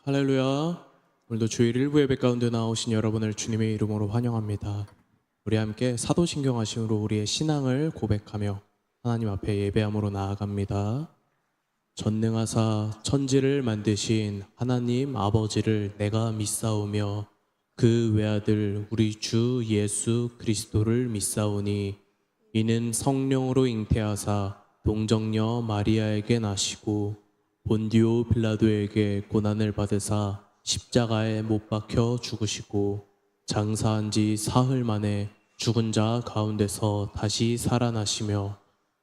할렐루야. 오늘도 주일 일부 예배 가운데 나오신 여러분을 주님의 이름으로 환영합니다. 우리 함께 사도신경 하심으로 우리의 신앙을 고백하며 하나님 앞에 예배함으로 나아갑니다. 전능하사 천지를 만드신 하나님 아버지를 내가 믿사오며 그 외아들 우리 주 예수 그리스도를 믿사오니 이는 성령으로 잉태하사 동정녀 마리아에게 나시고 본디오 빌라도에게 고난을 받으사 십자가에 못 박혀 죽으시고 장사한 지 사흘 만에 죽은 자 가운데서 다시 살아나시며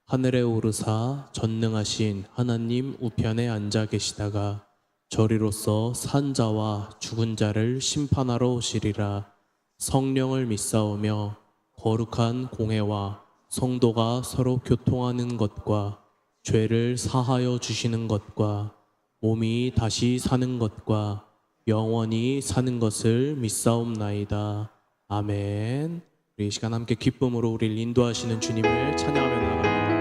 하늘에 오르사 전능하신 하나님 우편에 앉아 계시다가 저리로서 산 자와 죽은 자를 심판하러 오시리라. 성령을 믿사오며 거룩한 공회와 성도가 서로 교통하는 것과 죄를 사하여 주시는 것과 몸이 다시 사는 것과 영원히 사는 것을 믿사옵나이다. 아멘. 우리 이 시간 함께 기쁨으로 우리를 인도하시는 주님을 찬양하며 나아갑니다.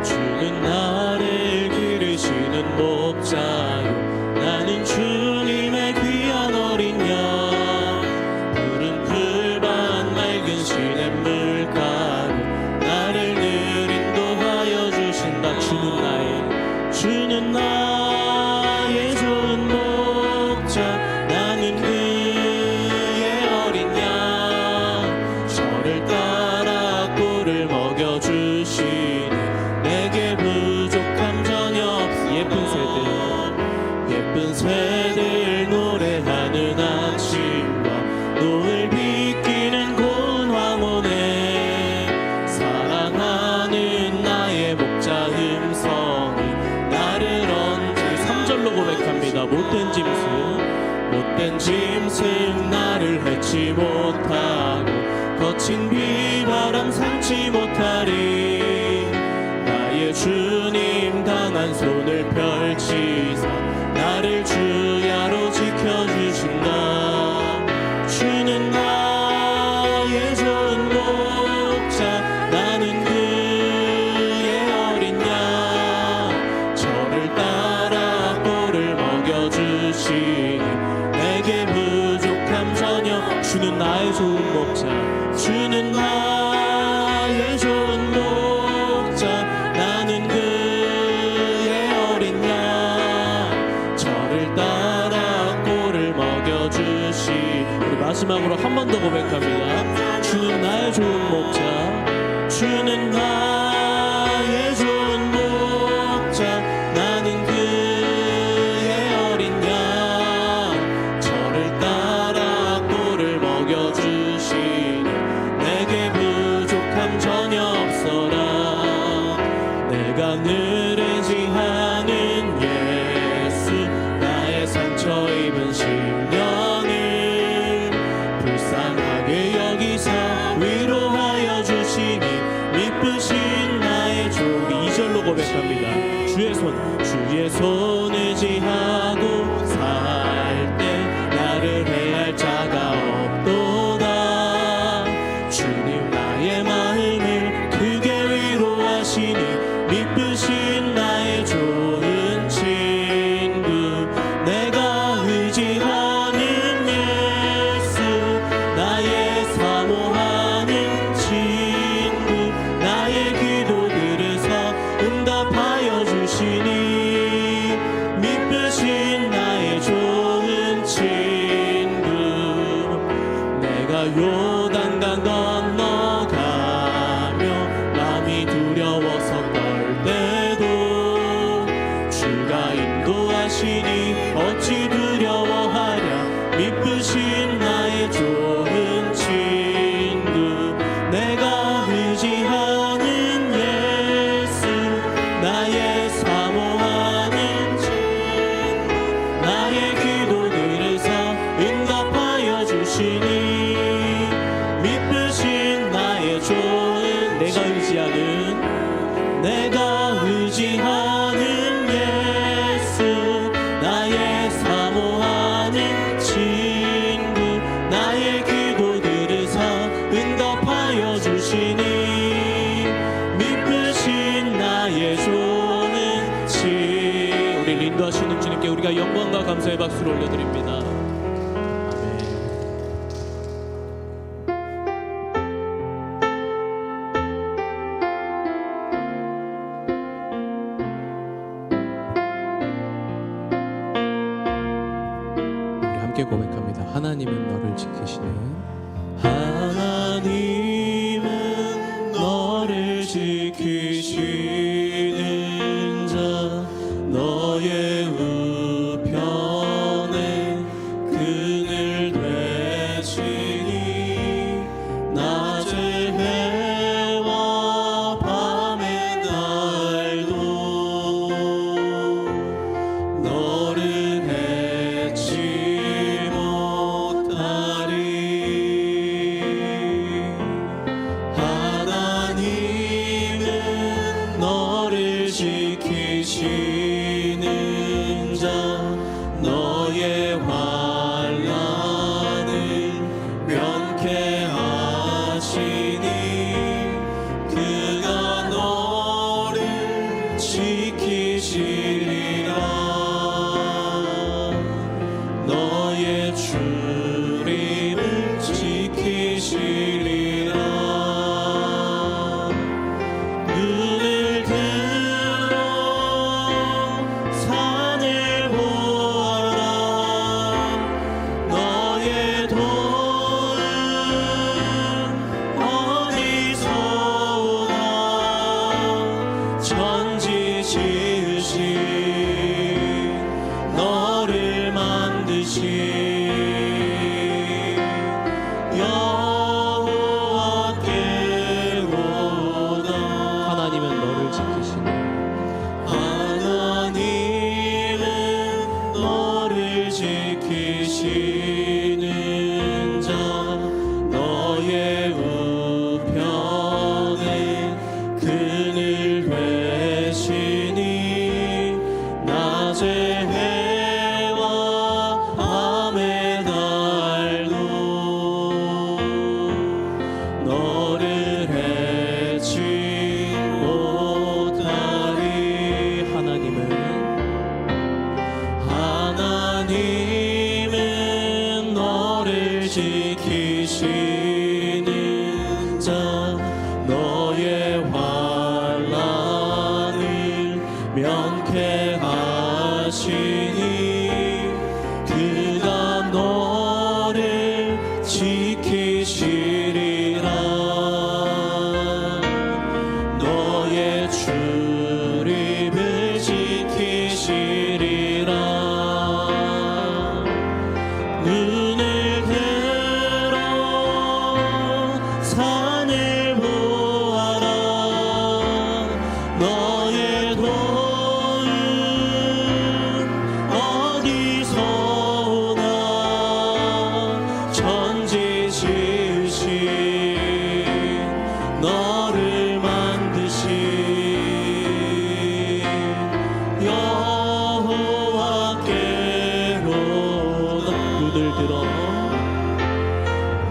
주는 나를 기르시는 목자요 나는 주님의 귀한 어린 양 푸른 풀밭 맑은 시냇물 가로 나를 늘 인도하여 주신다. 주는 나의 좋은 목자 나는 그의 어린 양 저를 따라 꿀을 먹여주시니 내게 부족함 전혀 없어. 예쁜 새들 노래하는 아침과 노을 비끼는 고운 황혼에 사랑하는 나의 목자 음성이 나를 언제 3절로 고백합니다. 못된 짐승 나를 해치 못하고 거친 비바람 삼지 못하리. 나의 주님 강한 손을 펼치사 나를 주야로 지켜주신다. 주는 나의 좋은 목자 나는 그의 어린 양 저를 따라 꿀을 먹여주시니 내게 부족함 전혀. 주는 나의 좋은 목자 주는 나의 좋은 목자 나는 그의 어린 양 저를 따라 꿀을 먹여주시. 우리 마지막으로 한 번 더 고백합니다. 주는 나의 좋은 목자 주는 나의 좋은 목자 나는 그의 어린 양 저를 따라 꿀을 먹여주시니 내게 부족함 전혀 없어라. 내가 늘 의지하는 예수 나의 상처 입은 심령을 불쌍하게 여기사 위로하여 주시니 미쁘신 박수를 올려드립니다. 아멘. 우리 함께 고백합니다. 하나님은 너를 지키시는 하나님은 너를 지키시는 자 너의 우편에 그늘 되시니 낮의 해와 밤의 달도 너를 해치 못하리. 하나님은 너를 지키시는 자 너의 환난을 면케하시니 그가 너를 지키시리라. 너의 출입을 지키시리라. 눈을 들어 산을 보아라. 너의 도는 어디서 오나. 천지 지으신 너를 만드신 여호와께로다. 하나님은 너를 지키시는 하나님은 너를 지키시는 자 너의 우편에 그늘 되시니 낮의 해와 밤의 달도 너를 해치 못하리. 하나님은 너를 지키시는 자 너의 환난을 면케하시니 그가 너를 지키시리라. 너의 출입을 지키시리라. 눈을 들어 산을 보아라. 너의 도는 어디서 오나. 천지 지으신 너를 만드신 여호와께로다.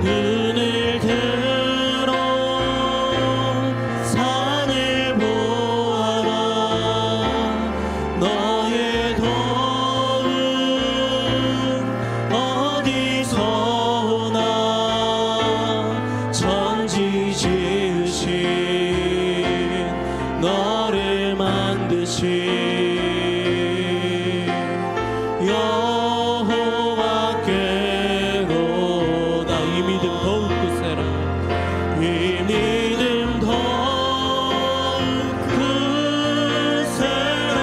눈을 들어 산을 보아라. 너의 도는 어디서 오나. 천지 지으신 너를 만드신 여호와께로다. 이 믿음 더욱 굳세라. 이 믿음 더욱 굳세라.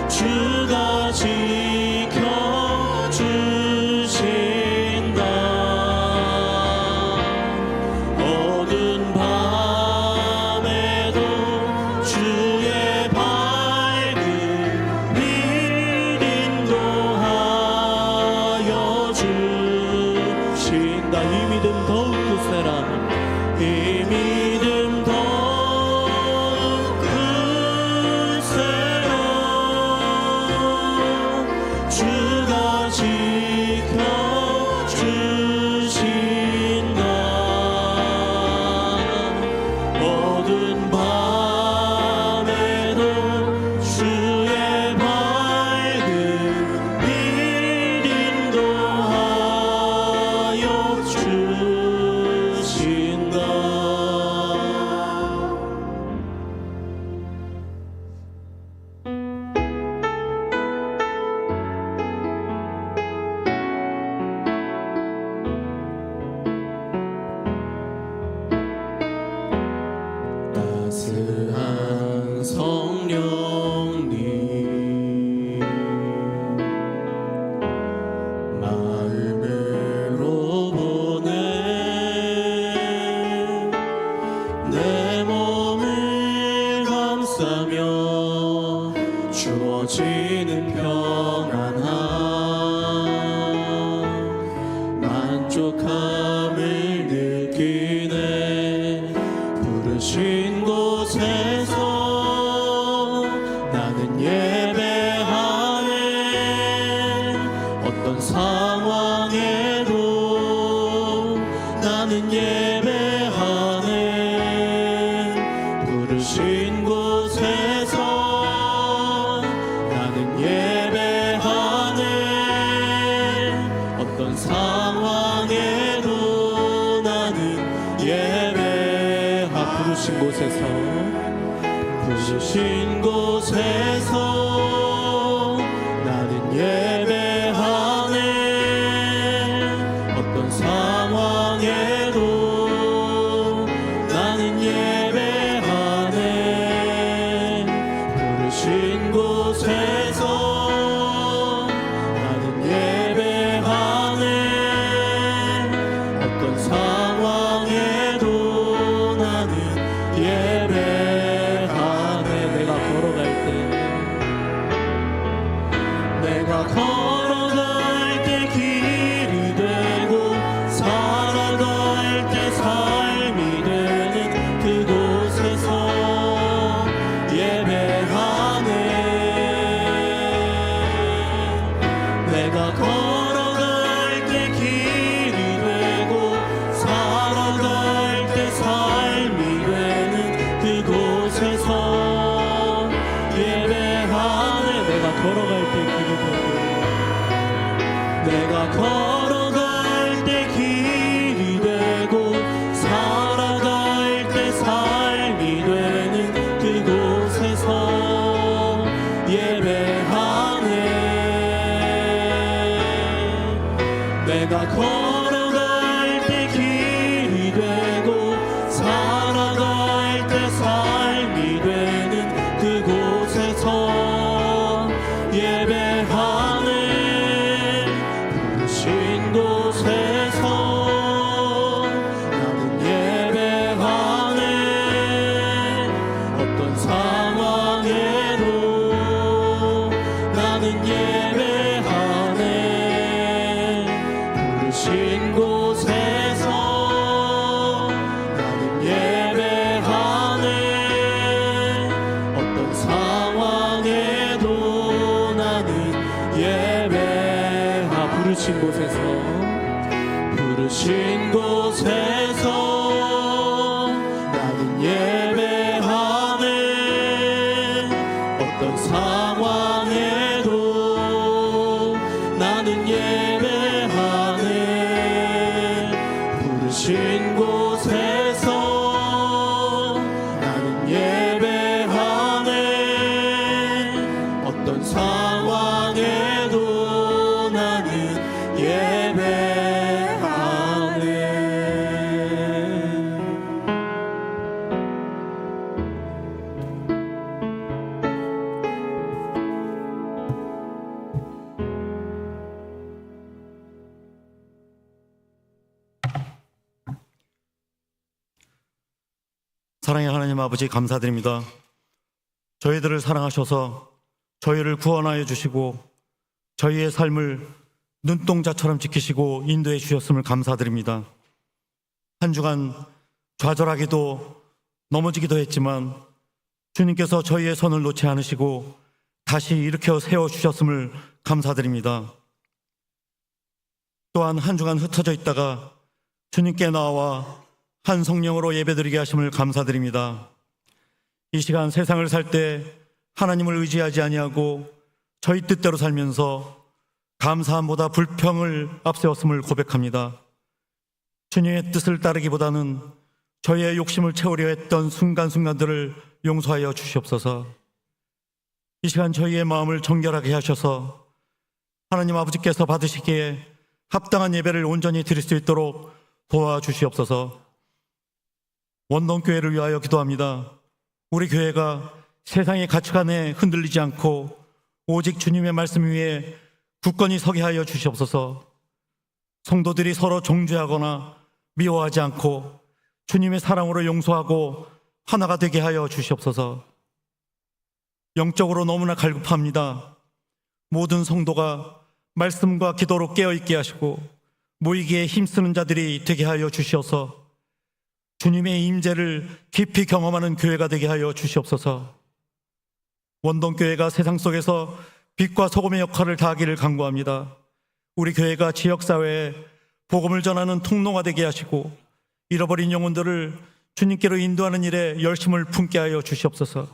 주가 지켜주신다. 어두운 밤에도 주의 밝은 빛 인도하여 주신다. 이 믿음 더욱 굳세라. 이 믿음 더욱 굳세라. 주가 지켜주신다. 어두운 밤에도 주의 밝은 거룩함을 느끼네. 부르신 곳에서 나는 예배하네. 어떤 상황에도 나는 예배하네. 부르신 곳에서 나는 예배하네. 어떤 상황에도 나는 예배하. 부르신 곳에서 부르신 곳에서 나는 예배하네. 어떤 상황에도 나는 예배하네. 부르신 곳에서 나는 예배하네. 어떤 상황에도 나는 예배하네. 내가 걸어갈 때 길이 되고 살아갈 때 삶이 되는 그곳에서 예배하네. 내가 걸어갈 때 길이 되고 살아갈 때 삶이 되는 그곳에서 예배하네. 내가 걸어갈 때 길이 되고 내가 걸어갈 때 길이 되고 살아갈 때 삶이 되는 그곳에서 예배하네. 내가 걸어갈 때 길이 되고 살아갈 때 삶이 되는 그곳에서 예배하네. 부르신 곳에서 나는 예배하네. 어떤 상황에도 나는 예배하네. 부르신 곳에서 나는 예배하네. 어떤 상황에도 나는 예배하. 부르신 곳에서 부르신 곳에서 나는 예배하네. 어떤 상황에도 나는 예배하네. 부르신 곳에서 나는 예배하네. 어떤 상황에도 나는 예배하네. 사랑의 하나님 아버지, 감사드립니다. 저희들을 사랑하셔서 저희를 구원하여 주시고 저희의 삶을 눈동자처럼 지키시고 인도해 주셨음을 감사드립니다. 한 주간 좌절하기도 넘어지기도 했지만 주님께서 저희의 손을 놓지 않으시고 다시 일으켜 세워주셨음을 감사드립니다. 또한 한 주간 흩어져 있다가 주님께 나와 한 성령으로 예배드리게 하심을 감사드립니다. 이 시간 세상을 살 때 하나님을 의지하지 아니하고 저희 뜻대로 살면서 감사함보다 불평을 앞세웠음을 고백합니다. 주님의 뜻을 따르기보다는 저희의 욕심을 채우려 했던 순간순간들을 용서하여 주시옵소서. 이 시간 저희의 마음을 정결하게 하셔서 하나님 아버지께서 받으시기에 합당한 예배를 온전히 드릴 수 있도록 도와주시옵소서. 원동교회를 위하여 기도합니다. 우리 교회가 세상의 가치관에 흔들리지 않고 오직 주님의 말씀 위에 굳건히 서게 하여 주시옵소서. 성도들이 서로 정죄하거나 미워하지 않고 주님의 사랑으로 용서하고 하나가 되게 하여 주시옵소서. 영적으로 너무나 갈급합니다. 모든 성도가 말씀과 기도로 깨어있게 하시고 모이기에 힘쓰는 자들이 되게 하여 주시어서 주님의 임재를 깊이 경험하는 교회가 되게 하여 주시옵소서. 원동교회가 세상 속에서 빛과 소금의 역할을 다하기를 간구합니다. 우리 교회가 지역사회에 복음을 전하는 통로가 되게 하시고 잃어버린 영혼들을 주님께로 인도하는 일에 열심을 품게 하여 주시옵소서.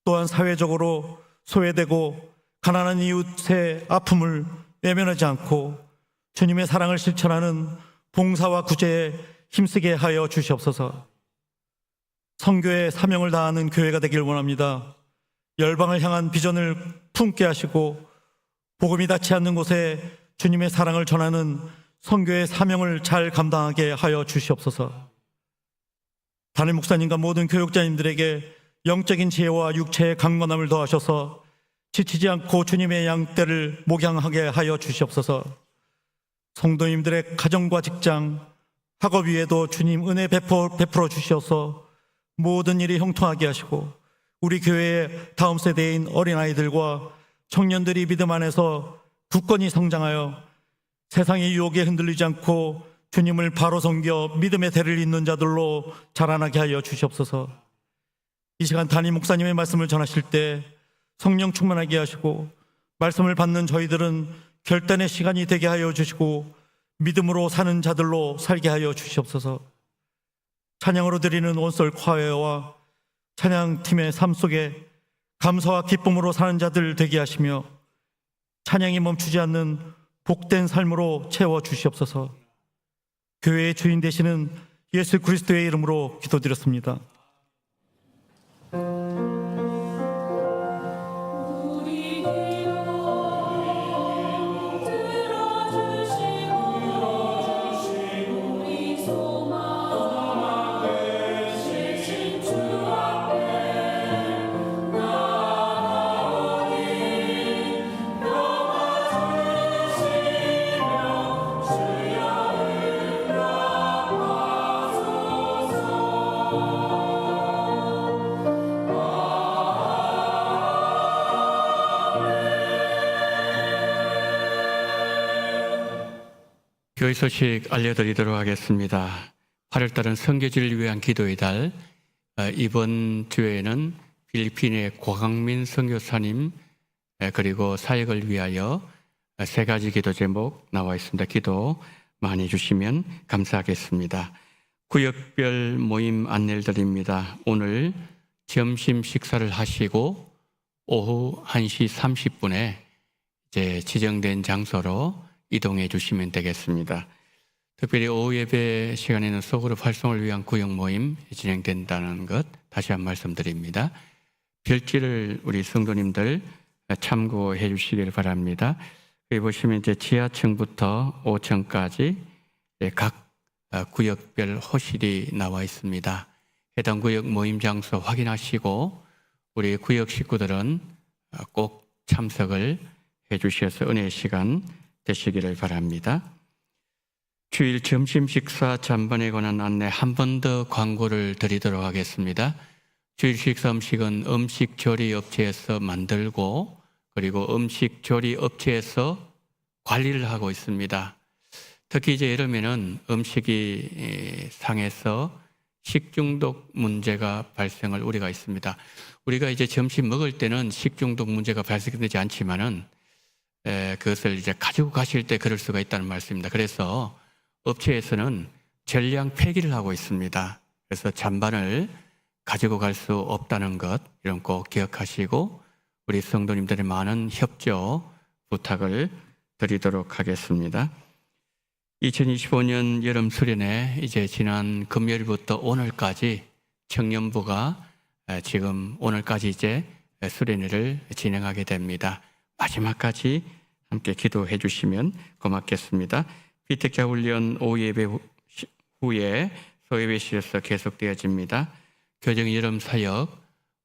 또한 사회적으로 소외되고 가난한 이웃의 아픔을 외면하지 않고 주님의 사랑을 실천하는 봉사와 구제에 힘쓰게 하여 주시옵소서. 선교의 사명을 다하는 교회가 되길 원합니다. 열방을 향한 비전을 품게 하시고 복음이 닿지 않는 곳에 주님의 사랑을 전하는 선교의 사명을 잘 감당하게 하여 주시옵소서. 담임 목사님과 모든 교육자님들에게 영적인 지혜와 육체의 강건함을 더하셔서 지치지 않고 주님의 양떼를 목양하게 하여 주시옵소서. 성도님들의 가정과 직장, 학업 위에도 주님 은혜 베풀어 주셔서 모든 일이 형통하게 하시고 우리 교회의 다음 세대인 어린아이들과 청년들이 믿음 안에서 굳건히 성장하여 세상의 유혹에 흔들리지 않고 주님을 바로 섬겨 믿음의 대를 잇는 자들로 자라나게 하여 주시옵소서. 이 시간 담임 목사님의 말씀을 전하실 때 성령 충만하게 하시고 말씀을 받는 저희들은 결단의 시간이 되게 하여 주시고 믿음으로 사는 자들로 살게 하여 주시옵소서. 찬양으로 드리는 온솔 콰이어와 찬양팀의 삶 속에 감사와 기쁨으로 사는 자들 되게 하시며 찬양이 멈추지 않는 복된 삶으로 채워 주시옵소서. 교회의 주인 되시는 예수 그리스도의 이름으로 기도드렸습니다. 교회 소식 알려드리도록 하겠습니다. 8월달은 선교지를 위한 기도의 달. 이번 주에는 필리핀의 고강민 선교사님 그리고 사역을 위하여 3가지 기도 제목 나와 있습니다. 기도 많이 해주시면 감사하겠습니다. 구역별 모임 안내를 드립니다. 오늘 점심 식사를 하시고 오후 1시 30분에 이제 지정된 장소로 이동해 주시면 되겠습니다. 특별히 오후 예배 시간에는 소그룹 활성을 위한 구역 모임 진행된다는 것 다시 한 말씀드립니다. 별지를 우리 성도님들 참고해 주시길 바랍니다. 여기 보시면 이제 지하층부터 5층까지 각 구역별 호실이 나와 있습니다. 해당 구역 모임 장소 확인하시고 우리 구역 식구들은 꼭 참석을 해 주셔서 은혜의 시간 되시기를 바랍니다. 주일 점심 식사 잔반에 관한 안내 한 번 더 광고를 드리도록 하겠습니다. 주일 식사 음식은 음식 조리 업체에서 만들고 그리고 음식 조리 업체에서 관리를 하고 있습니다. 특히 이제 여름에는 음식이 상해서 식중독 문제가 발생할 우려가 있습니다. 우리가 이제 점심 먹을 때는 식중독 문제가 발생되지 않지만은 그것을 이제 가지고 가실 때 그럴 수가 있다는 말씀입니다. 그래서 업체에서는 전량 폐기를 하고 있습니다. 그래서 잔반을 가지고 갈 수 없다는 것 이런 꼭 기억하시고 우리 성도님들의 많은 협조 부탁을 드리도록 하겠습니다. 2025년 여름 수련회 이제 지난 금요일부터 오늘까지 청년부가 지금 오늘까지 이제 수련회를 진행하게 됩니다. 마지막까지 함께 기도해 주시면 고맙겠습니다. 비택자 훈련 오후 예배 후에 소예배실에서 계속되어집니다. 교정 여름 사역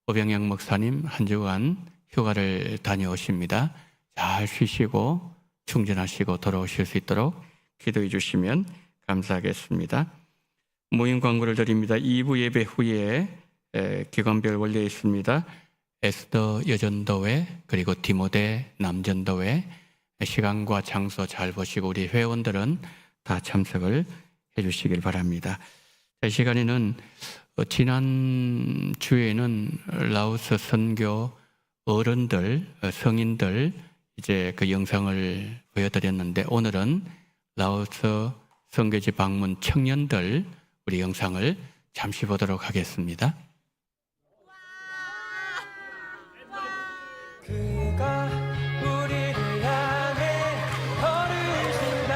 오병영 목사님 한 주간 휴가를 다녀오십니다. 잘 쉬시고 충전하시고 돌아오실 수 있도록 기도해 주시면 감사하겠습니다. 모임 광고를 드립니다. 2부 예배 후에 기관별 원래 있습니다. 에스더 여전도회 그리고 디모데 남전도회 시간과 장소 잘 보시고 우리 회원들은 다 참석을 해주시길 바랍니다. 이 시간에는 지난 주에는 라오스 선교 어른들, 성인들 이제 그 영상을 보여드렸는데 오늘은 라오스 선교지 방문 청년들 우리 영상을 잠시 보도록 하겠습니다. 그가 우리를 향해 걸으신다.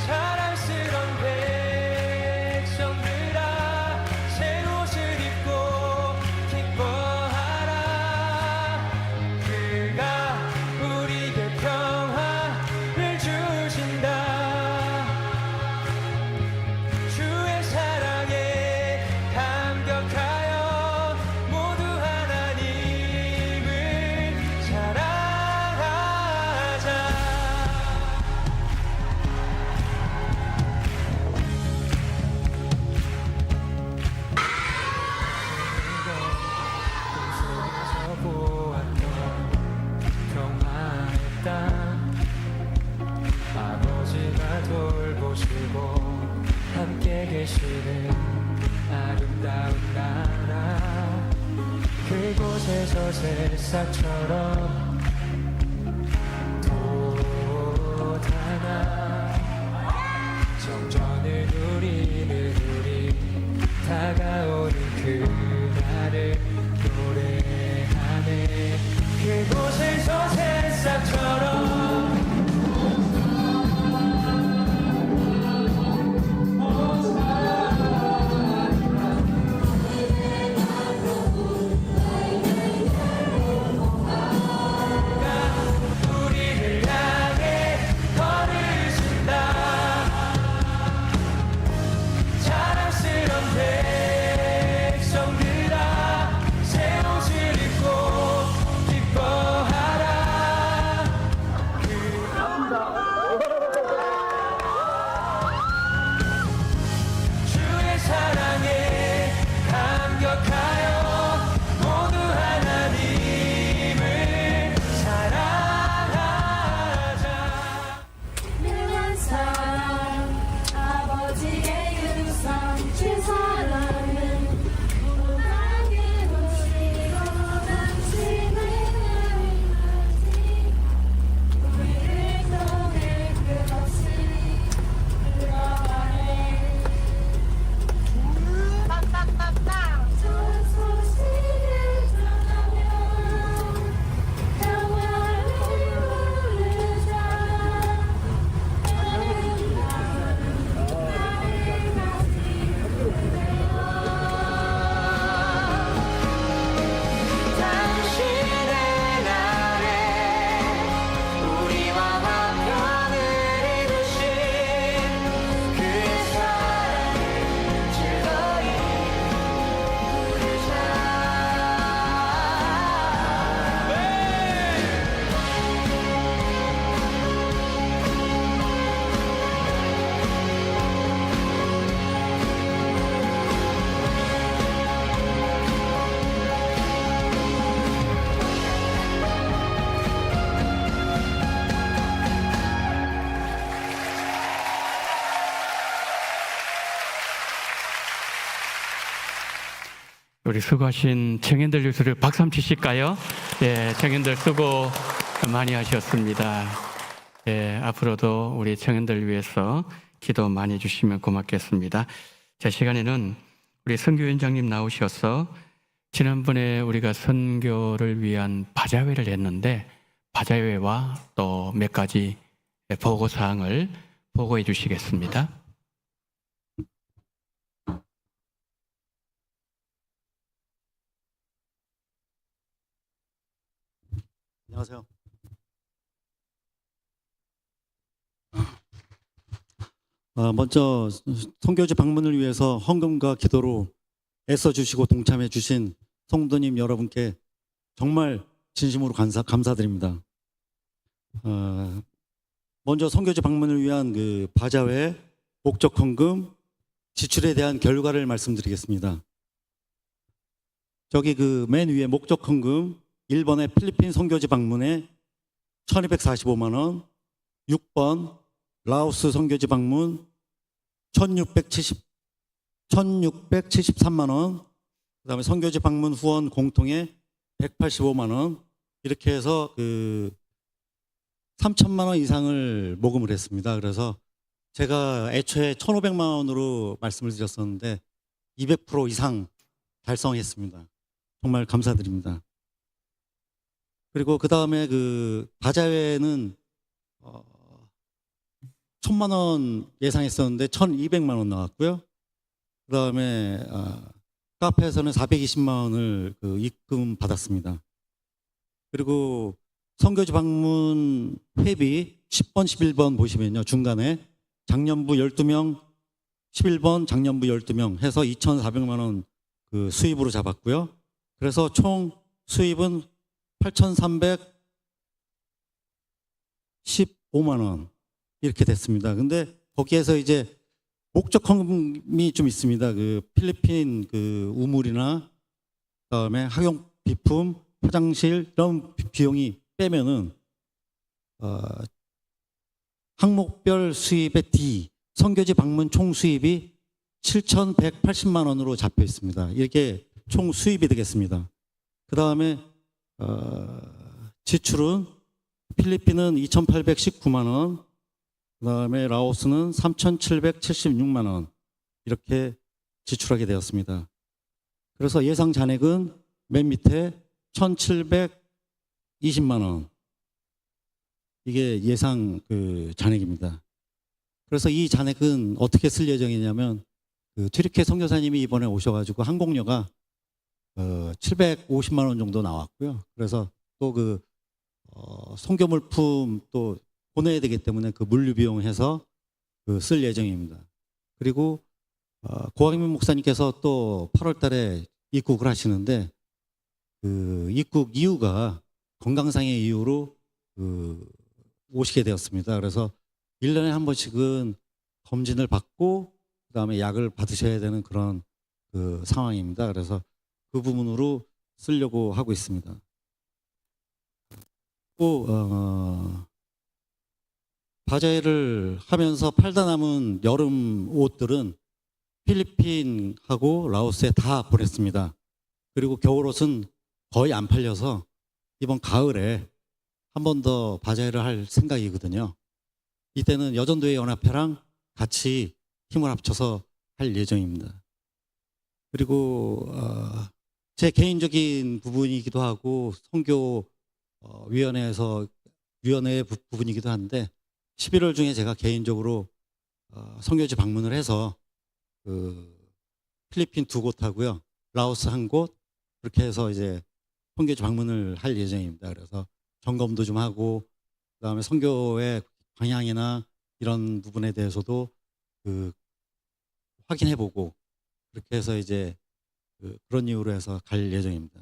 자랑스런 백성들아 새 옷을 입고 기뻐하라. 그가 우리에게 평화를 주신다. 주의 사랑에 감격하여 모두 하나님을 사랑하자. 꿈속에서 보았던 평화의 땅, 아버지가 돌보시고 함께 계시는 아름다운 나라. 그곳에서 새싹처럼 돋아나 정전을 누리는 우리 다가오는 그날을 노래하네. 그곳에서 새싹처럼 우리를 향해 걸으신다. 자랑스런 백성들아 새 옷을 입고 기뻐하라. 주의 사랑에 감격하여 모두 하나님을 사랑하자. 능한 사랑 아버지의 유산 주 사랑은 무한하게 보시고 당신을 위하지 우리를 통해 끝없이 흘러가네. 좋은 소식을 전하며 평화를 부르자. 당신의 날에 우리와 화평을 이루신 그의 사랑을 즐거이 부르자. 우리 수고하신 청년들 위해서 박수 한번 치실까요? 예, 청년들 수고 많이 하셨습니다. 예, 앞으로도 우리 청년들 위해서 기도 많이 해주시면 고맙겠습니다. 자, 시간에는 우리 선교위원장님 나오셔서 지난번에 우리가 선교를 위한 바자회를 했는데 바자회와 또 몇 가지 보고사항을 보고해 주시겠습니다. 안녕하세요. 먼저 선교지 방문을 위해서 헌금과 기도로 애써주시고 동참해주신 성도님 여러분께 정말 진심으로 감사드립니다. 먼저 선교지 방문을 위한 그 바자회, 목적 헌금, 지출에 대한 결과를 말씀드리겠습니다. 저기 그 맨 위에 목적 헌금 1번에 필리핀 선교지 방문에 1245만 원, 6번 라오스 선교지 방문 1673만 원, 그다음에 선교지 방문 후원 공통에 185만 원, 이렇게 해서 3천만 원 이상을 모금을 했습니다. 그래서 제가 애초에 1,500만 원으로 말씀을 드렸었는데 200% 이상 달성했습니다. 정말 감사드립니다. 그리고 그 다음에 바자회는 1,000만 원 예상했었는데 1,200만 원 나왔고요. 그 다음에 카페에서는 420만 원을 입금 받았습니다. 그리고 선교지 방문 회비 10번, 11번 보시면요. 중간에 장년부 12명, 11번 장년부 12명 해서 2,400만 원 수입으로 잡았고요. 그래서 총 수입은 8,315만 원 이렇게 됐습니다. 근데 거기에서 이제 목적 헌금이 좀 있습니다. 필리핀 우물이나 그다음에 학용 비품, 화장실 이런 비용이 빼면은 항목별 수입의 D 선교지 방문 총 수입이 7,180만 원으로 잡혀 있습니다. 이렇게 총 수입이 되겠습니다. 그 다음에 지출은 필리핀은 2,819만 원, 그 다음에 라오스는 3,776만 원 이렇게 지출하게 되었습니다. 그래서 예상 잔액은 맨 밑에 1,720만 원, 이게 예상 잔액입니다. 그래서 이 잔액은 어떻게 쓸 예정이냐면 튀르키예 선교사님이 이번에 오셔가지고 항공료가 750만 원 정도 나왔고요. 그래서 또 선교 물품 또 보내야 되기 때문에 물류 비용 해서 쓸 예정입니다. 그리고 고학민 목사님께서 또 8월 달에 입국을 하시는데 입국 이유가 건강상의 이유로 오시게 되었습니다. 그래서 1년에 한 번씩은 검진을 받고 그다음에 약을 받으셔야 되는 그런 상황입니다. 그래서 그 부분으로 쓰려고 하고 있습니다. 또 바자회를 하면서 팔다 남은 여름 옷들은 필리핀하고 라오스에 다 보냈습니다. 그리고 겨울옷은 거의 안 팔려서 이번 가을에 한 번 더 바자회를 할 생각이거든요. 이때는 여전도회 연합회랑 같이 힘을 합쳐서 할 예정입니다. 그리고 제 개인적인 부분이기도 하고 선교 위원회 부분이기도 한데 11월 중에 제가 개인적으로 선교지 방문을 해서 필리핀 2곳하고요, 라오스 1곳 그렇게 해서 이제 선교지 방문을 할 예정입니다. 그래서 점검도 좀 하고 그다음에 선교의 방향이나 이런 부분에 대해서도 확인해보고 그렇게 해서 이제 그런 이유로 해서 갈 예정입니다.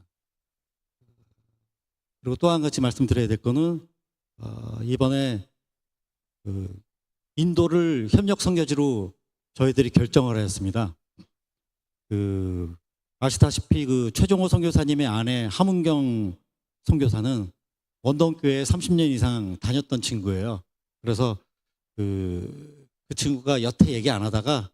그리고 또 한 가지 말씀드려야 될 거는 이번에 인도를 협력 선교지로 저희들이 결정을 하였습니다. 아시다시피 최종호 선교사님의 아내 함은경 선교사는 원동교회에 30년 이상 다녔던 친구예요. 그래서 그 친구가 여태 얘기 안 하다가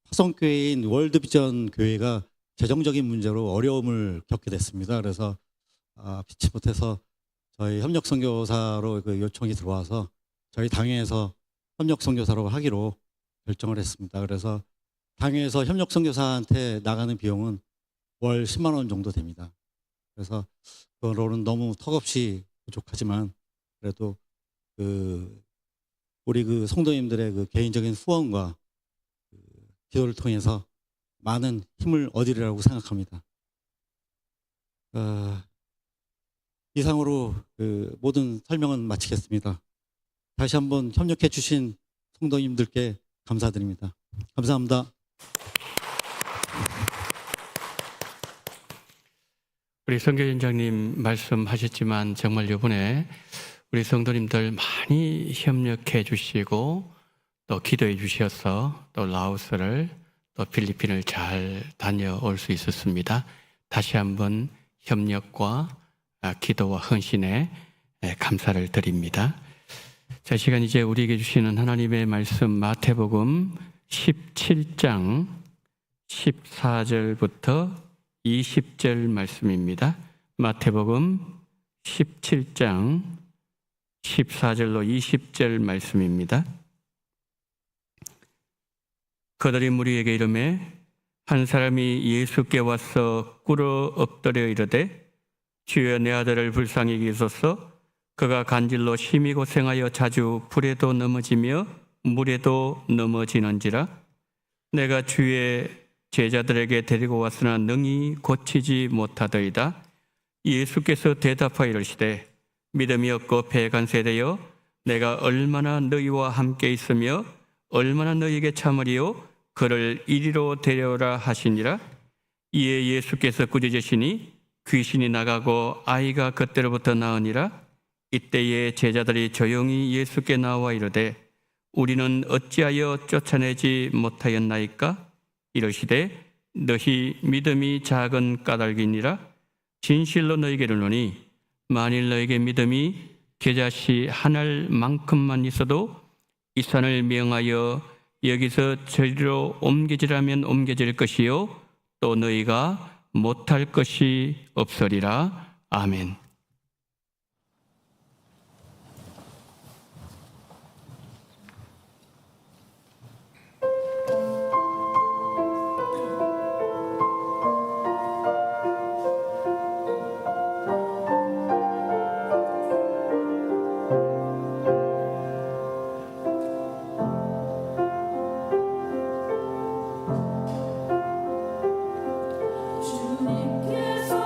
화성교회인 월드비전 교회가 재정적인 문제로 어려움을 겪게 됐습니다. 그래서 피치 못해서 저희 협력 선교사로 요청이 들어와서 저희 당회에서 협력 선교사로 하기로 결정을 했습니다. 그래서 당회에서 협력 선교사한테 나가는 비용은 월 10만 원 정도 됩니다. 그래서 그거로는 너무 턱없이 부족하지만 그래도 우리 성도님들의 개인적인 후원과 기도를 통해서 많은 힘을 얻으리라고 생각합니다. 이상으로 모든 설명은 마치겠습니다. 다시 한번 협력해 주신 성도님들께 감사드립니다. 감사합니다. 우리 선교위원장님 말씀하셨지만 정말 이번에 우리 성도님들 많이 협력해 주시고 또 기도해 주셔서 또 라오스를 또 필리핀을 잘 다녀올 수 있었습니다. 다시 한번 협력과 기도와 헌신에 감사를 드립니다. 자, 시간 이제 우리에게 주시는 하나님의 말씀 마태복음 17장 14절부터 20절 말씀입니다. 마태복음 17장 14절로 20절 말씀입니다. 그들이 무리에게 이르매 한 사람이 예수께 와서 꿇어 엎드려 이르되 주여 내 아들을 불쌍히 여기소서 그가 간질로 심히 고생하여 자주 불에도 넘어지며 물에도 넘어지는지라 내가 주의 제자들에게 데리고 왔으나 능히 고치지 못하더이다. 예수께서 대답하여 이르시되 믿음이 없고 패간 세대여 내가 얼마나 너희와 함께 있으며 얼마나 너희에게 참으리요 그를 이리로 데려오라 하시니라. 이에 예수께서 꾸짖으시니 귀신이 나가고 아이가 그때로부터 나으니라. 이때에 제자들이 조용히 예수께 나와 이르되 우리는 어찌하여 쫓아내지 못하였나이까? 이르시되 너희 믿음이 작은 까닭이니라. 진실로 너희에게 이르노니 만일 너희에게 믿음이 겨자씨 한 알만큼만 있어도 이 산을 명하여 여기서 저리로 옮겨지라면 옮겨질 것이요 또 너희가 못할 것이 없으리라. 아멘. 주님께서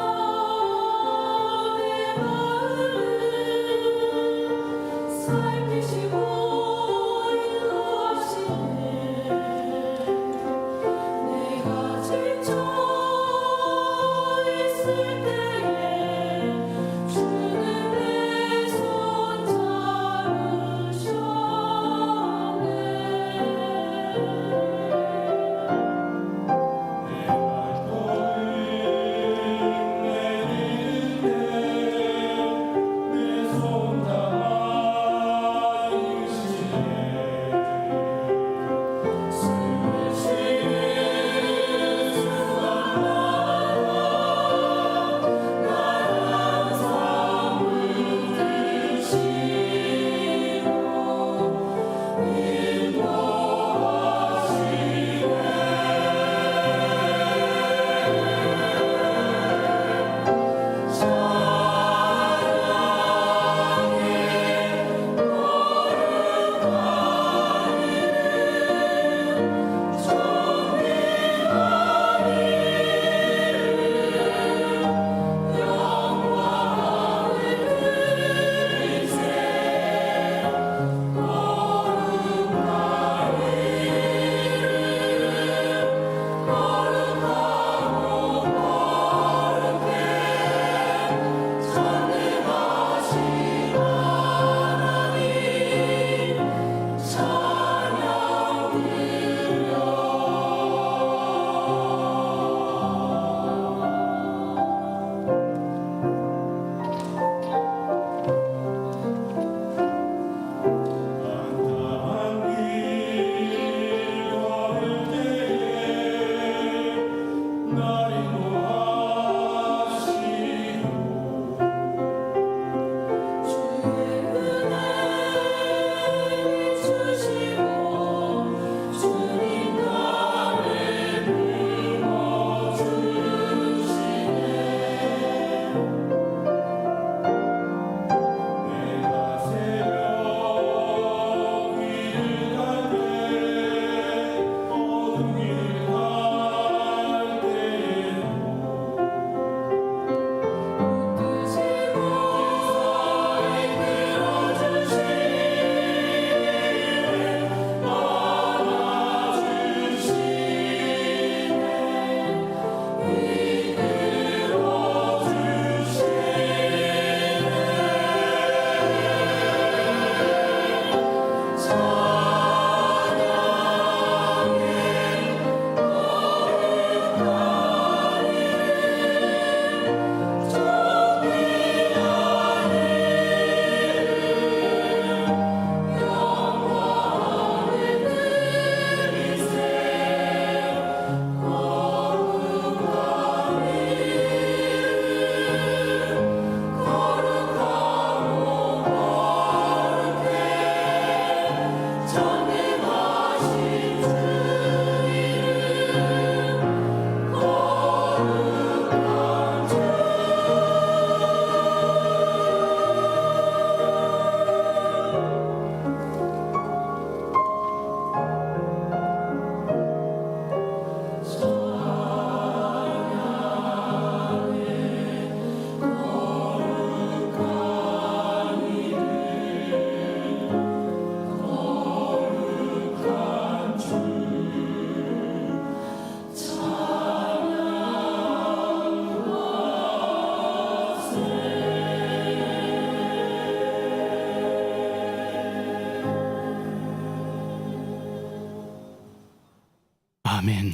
아멘.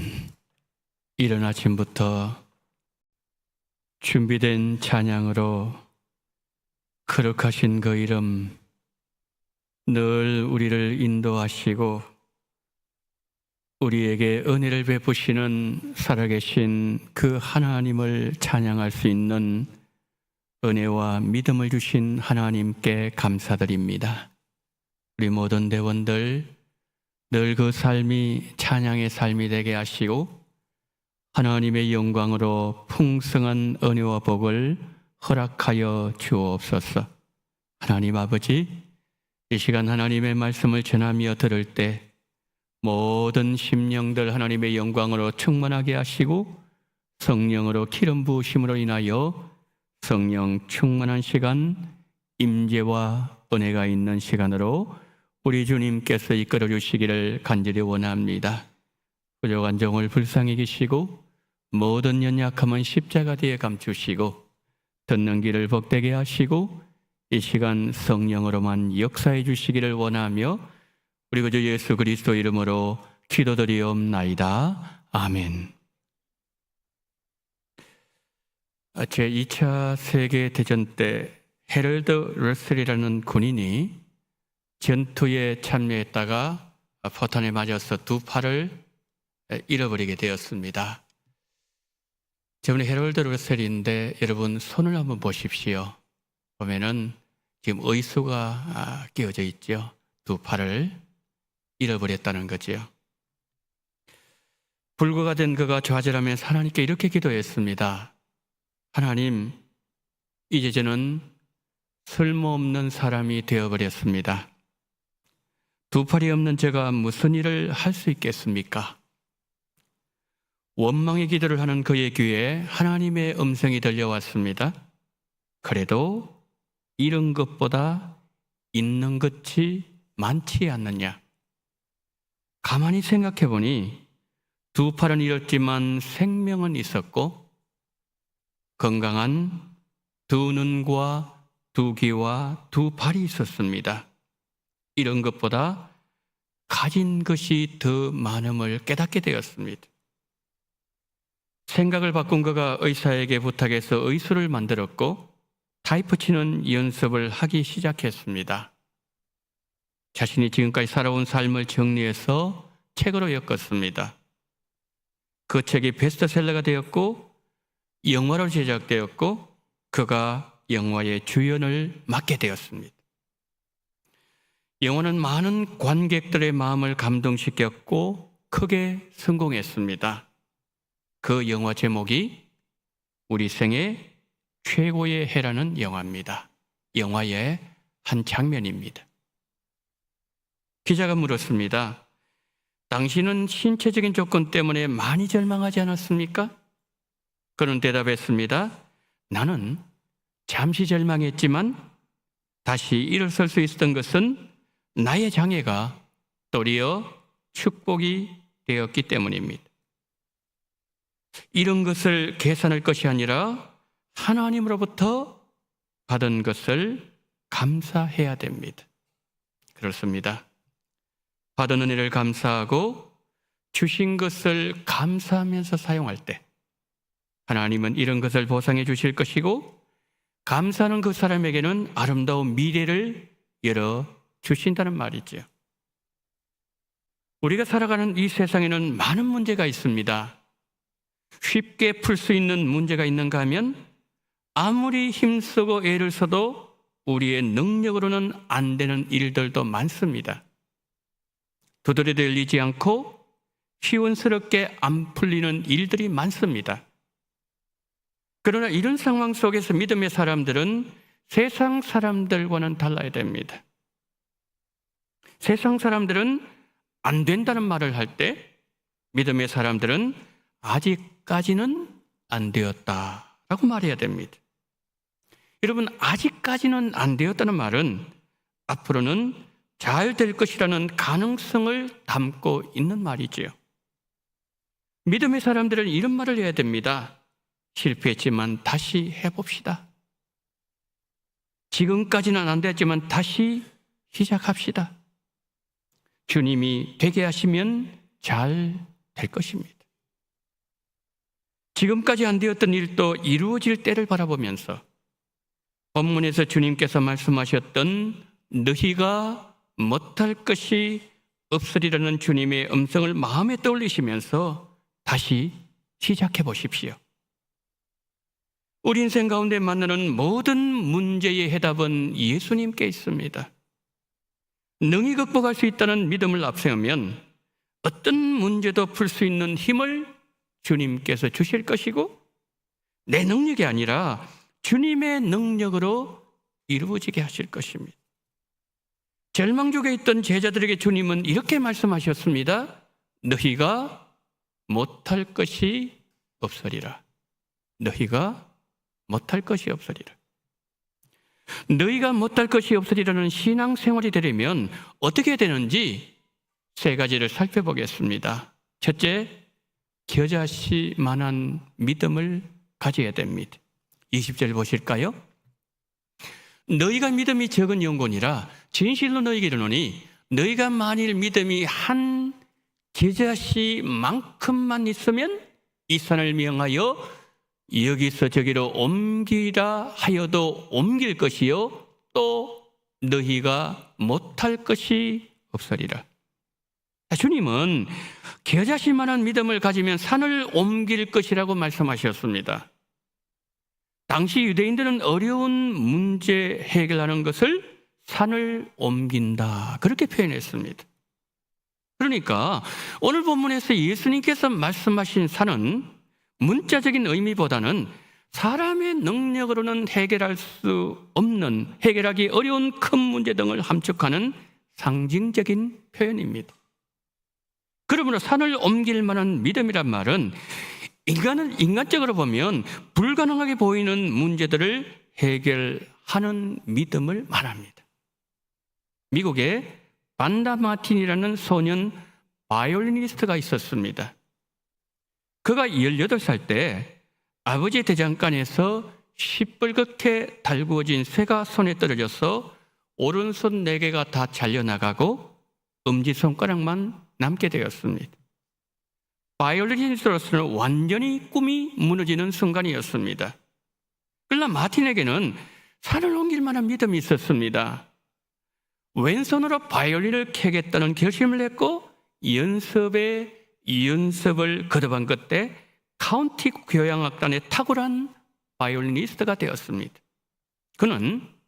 이른 아침부터 준비된 찬양으로 거룩하신 그 이름, 늘 우리를 인도하시고 우리에게 은혜를 베푸시는 살아계신 그 하나님을 찬양할 수 있는 은혜와 믿음을 주신 하나님께 감사드립니다. 우리 모든 대원들 늘 그 삶이 찬양의 삶이 되게 하시고 하나님의 영광으로 풍성한 은혜와 복을 허락하여 주옵소서. 하나님 아버지, 이 시간 하나님의 말씀을 전하며 들을 때 모든 심령들 하나님의 영광으로 충만하게 하시고 성령으로 기름 부으심으로 인하여 성령 충만한 시간, 임재와 은혜가 있는 시간으로 우리 주님께서 이끌어 주시기를 간절히 원합니다. 부족한 종을 불쌍히 계시고 모든 연약함은 십자가 뒤에 감추시고 듣는 길을 복되게 하시고 이 시간 성령으로만 역사해 주시기를 원하며 우리 구주 예수 그리스도 이름으로 기도드리옵나이다. 아멘. 제2차 세계대전 때 헤럴드 러셀이라는 군인이 전투에 참여했다가 포탄에 맞아서 두 팔을 잃어버리게 되었습니다. 저번에 헤럴드 러셀인데 여러분 손을 한번 보십시오. 보면은 지금 의수가 끼어져 있죠. 두 팔을 잃어버렸다는 거죠. 불구가 된 그가 좌절하면서 하나님께 이렇게 기도했습니다. 하나님, 이제 저는 쓸모없는 사람이 되어버렸습니다. 두 팔이 없는 제가 무슨 일을 할 수 있겠습니까? 원망의 기도를 하는 그의 귀에 하나님의 음성이 들려왔습니다. 그래도 잃은 것보다 있는 것이 많지 않느냐? 가만히 생각해 보니 두 팔은 잃었지만 생명은 있었고 건강한 두 눈과 두 귀와 두 발이 있었습니다. 이런 것보다 가진 것이 더 많음을 깨닫게 되었습니다. 생각을 바꾼 그가 의사에게 부탁해서 의수를 만들었고 타이프 치는 연습을 하기 시작했습니다. 자신이 지금까지 살아온 삶을 정리해서 책으로 엮었습니다. 그 책이 베스트셀러가 되었고 영화로 제작되었고 그가 영화의 주연을 맡게 되었습니다. 영화는 많은 관객들의 마음을 감동시켰고 크게 성공했습니다. 그 영화 제목이 우리 생애 최고의 해라는 영화입니다. 영화의 한 장면입니다. 기자가 물었습니다. 당신은 신체적인 조건 때문에 많이 절망하지 않았습니까? 그는 대답했습니다. 나는 잠시 절망했지만 다시 일어설 수 있었던 것은 나의 장애가 도리어 축복이 되었기 때문입니다. 이런 것을 계산할 것이 아니라 하나님으로부터 받은 것을 감사해야 됩니다. 그렇습니다. 받은 은혜를 감사하고 주신 것을 감사하면서 사용할 때 하나님은 이런 것을 보상해 주실 것이고 감사하는 그 사람에게는 아름다운 미래를 열어 주신다는 말이죠. 우리가 살아가는 이 세상에는 많은 문제가 있습니다. 쉽게 풀 수 있는 문제가 있는가 하면 아무리 힘쓰고 애를 써도 우리의 능력으로는 안 되는 일들도 많습니다. 두드려도 열리지 않고 시원스럽게 안 풀리는 일들이 많습니다. 그러나 이런 상황 속에서 믿음의 사람들은 세상 사람들과는 달라야 됩니다. 세상 사람들은 안 된다는 말을 할 때 믿음의 사람들은 아직까지는 안 되었다라고 말해야 됩니다. 여러분, 아직까지는 안 되었다는 말은 앞으로는 잘 될 것이라는 가능성을 담고 있는 말이지요. 믿음의 사람들은 이런 말을 해야 됩니다. 실패했지만 다시 해봅시다. 지금까지는 안 됐지만 다시 시작합시다. 주님이 되게 하시면 잘 될 것입니다. 지금까지 안 되었던 일도 이루어질 때를 바라보면서 본문에서 주님께서 말씀하셨던 너희가 못할 것이 없으리라는 주님의 음성을 마음에 떠올리시면서 다시 시작해 보십시오. 우리 인생 가운데 만나는 모든 문제의 해답은 예수님께 있습니다. 능히 극복할 수 있다는 믿음을 앞세우면 어떤 문제도 풀 수 있는 힘을 주님께서 주실 것이고 내 능력이 아니라 주님의 능력으로 이루어지게 하실 것입니다. 절망족에 있던 제자들에게 주님은 이렇게 말씀하셨습니다. 너희가 못할 것이 없으리라. 너희가 못할 것이 없으리라. 너희가 못할 것이 없으리라는 신앙생활이 되려면 어떻게 되는지 세 가지를 살펴보겠습니다. 첫째, 겨자씨만한 믿음을 가져야 됩니다. 20절 보실까요? 너희가 믿음이 적은 영혼이라 진실로 너희에게 이르노니 너희가 만일 믿음이 한 겨자씨만큼만 있으면 이 산을 명하여 여기서 저기로 옮기라 하여도 옮길 것이요 또 너희가 못할 것이 없으리라. 주님은 겨자씨만한 믿음을 가지면 산을 옮길 것이라고 말씀하셨습니다. 당시 유대인들은 어려운 문제 해결하는 것을 산을 옮긴다 그렇게 표현했습니다. 그러니까 오늘 본문에서 예수님께서 말씀하신 산은 문자적인 의미보다는 사람의 능력으로는 해결할 수 없는, 해결하기 어려운 큰 문제 등을 함축하는 상징적인 표현입니다. 그러므로 산을 옮길 만한 믿음이란 말은 인간은 인간적으로 보면 불가능하게 보이는 문제들을 해결하는 믿음을 말합니다. 미국에 반다 마틴이라는 소년 바이올리니스트가 있었습니다. 그가 18살 때 아버지 대장간에서 시뻘겋게 달구어진 쇠가 손에 떨어져서 오른손 4개가 다 잘려나가고 엄지손가락만 남게 되었습니다. 바이올리니스트로서는 완전히 꿈이 무너지는 순간이었습니다. 그러나 마틴에게는 산을 옮길 만한 믿음이 있었습니다. 왼손으로 바이올린을 켜겠다는 결심을 했고 연습을 거듭한 끝에 카운티 교향악단의 탁월한 바이올리니스트가 되었습니다. 그는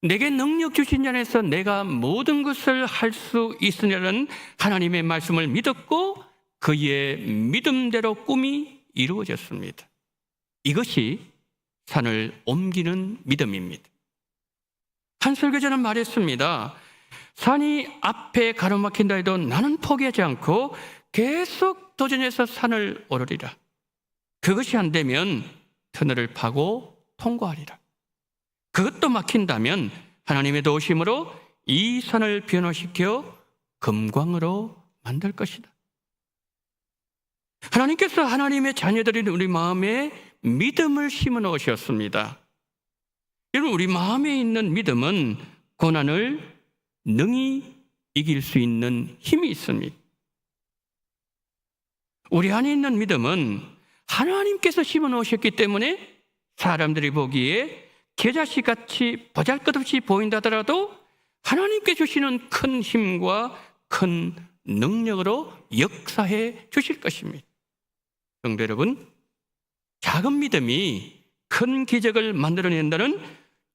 내게 능력 주신 자에서 내가 모든 것을 할 수 있으냐는 하나님의 말씀을 믿었고 그의 믿음대로 꿈이 이루어졌습니다. 이것이 산을 옮기는 믿음입니다. 한 설교자는 말했습니다. 산이 앞에 가로막힌다 해도 나는 포기하지 않고 계속 도전해서 산을 오르리라. 그것이 안 되면 터널을 파고 통과하리라. 그것도 막힌다면 하나님의 도우심으로 이 산을 변화시켜 금광으로 만들 것이다. 하나님께서 하나님의 자녀들인 우리 마음에 믿음을 심어 놓으셨습니다. 여러분, 우리 마음에 있는 믿음은 고난을 능히 이길 수 있는 힘이 있습니다. 우리 안에 있는 믿음은 하나님께서 심어 놓으셨기 때문에 사람들이 보기에 겨자씨같이 보잘것없이 보인다 하더라도 하나님께 주시는 큰 힘과 큰 능력으로 역사해 주실 것입니다. 성도 여러분, 작은 믿음이 큰 기적을 만들어낸다는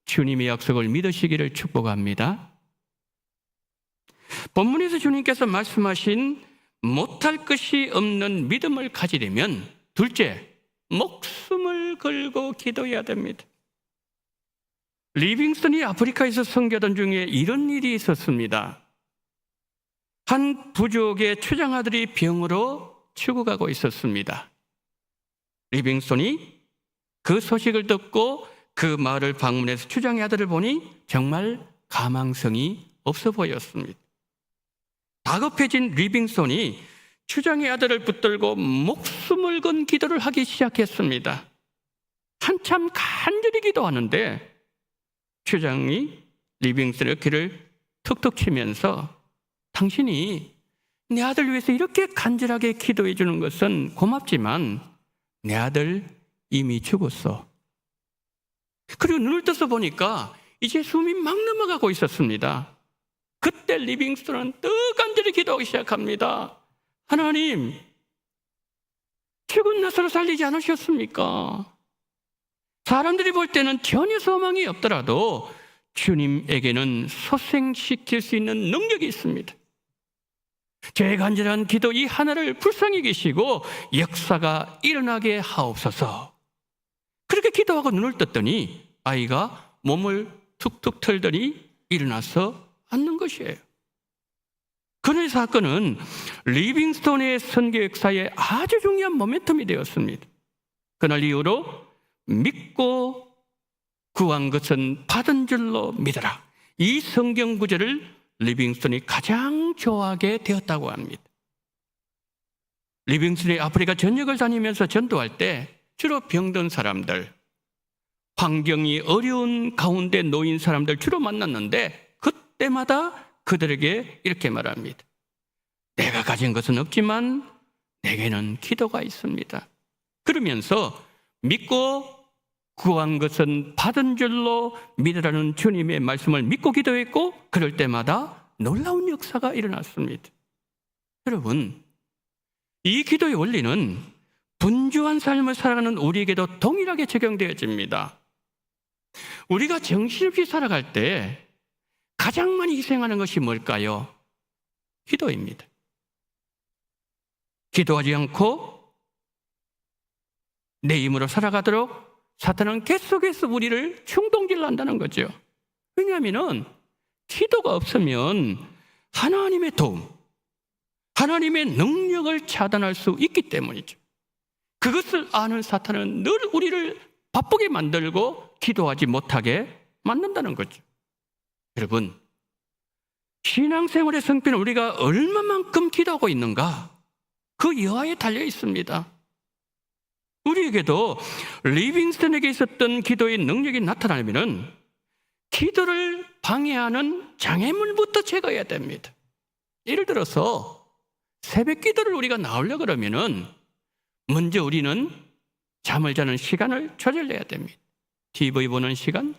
주님의 약속을 믿으시기를 축복합니다. 본문에서 주님께서 말씀하신 못할 것이 없는 믿음을 가지려면 둘째, 목숨을 걸고 기도해야 됩니다. 리빙스턴이 아프리카에서 선교하던 중에 이런 일이 있었습니다. 한 부족의 추장아들이 병으로 죽어가고 있었습니다. 리빙스턴이 그 소식을 듣고 그 마을을 방문해서 추장의 아들을 보니 정말 가망성이 없어 보였습니다. 다급해진 리빙스턴이 추장의 아들을 붙들고 목숨을 건 기도를 하기 시작했습니다. 한참 간절히 기도하는데 추장이 리빙스턴의 귀를 툭툭 치면서 당신이 내 아들 위해서 이렇게 간절하게 기도해 주는 것은 고맙지만 내 아들 이미 죽었어. 그리고 눈을 떠서 보니까 이제 숨이 막 넘어가고 있었습니다. 그때 리빙스톤은 더 간절히 기도하기 시작합니다. 하나님, 죽은 나사로 살리지 않으셨습니까? 사람들이 볼 때는 전혀 소망이 없더라도 주님에게는 소생시킬 수 있는 능력이 있습니다. 제 간절한 기도 이 하나를 불쌍히 계시고 역사가 일어나게 하옵소서. 그렇게 기도하고 눈을 떴더니 아이가 몸을 툭툭 털더니 일어나서 앉는 것이에요. 그의 사건은 리빙스톤의 선교 역사에 아주 중요한 모멘텀이 되었습니다. 그날 이후로 믿고 구한 것은 받은 줄로 믿어라. 이 성경 구절을 리빙스톤이 가장 좋아하게 되었다고 합니다. 리빙스톤이 아프리카 전역을 다니면서 전도할 때 주로 병든 사람들, 환경이 어려운 가운데 놓인 사람들 주로 만났는데 그때마다 그들에게 이렇게 말합니다. 내가 가진 것은 없지만 내게는 기도가 있습니다. 그러면서 믿고 구한 것은 받은 줄로 믿으라는 주님의 말씀을 믿고 기도했고 그럴 때마다 놀라운 역사가 일어났습니다. 여러분, 이 기도의 원리는 분주한 삶을 살아가는 우리에게도 동일하게 적용되어집니다. 우리가 정신없이 살아갈 때 가장 많이 희생하는 것이 뭘까요? 기도입니다. 기도하지 않고 내 힘으로 살아가도록 사탄은 계속해서 우리를 충동질을 한다는 거죠. 왜냐하면 기도가 없으면 하나님의 도움, 하나님의 능력을 차단할 수 있기 때문이죠. 그것을 아는 사탄은 늘 우리를 바쁘게 만들고 기도하지 못하게 만든다는 거죠. 여러분, 신앙생활의 성패는 우리가 얼마만큼 기도하고 있는가? 그 여하에 달려 있습니다. 우리에게도 리빙스턴에게 있었던 기도의 능력이 나타나려면 기도를 방해하는 장애물부터 제거해야 됩니다. 예를 들어서 새벽 기도를 우리가 나오려 그러면은 먼저 우리는 잠을 자는 시간을 조절해야 됩니다. TV 보는 시간,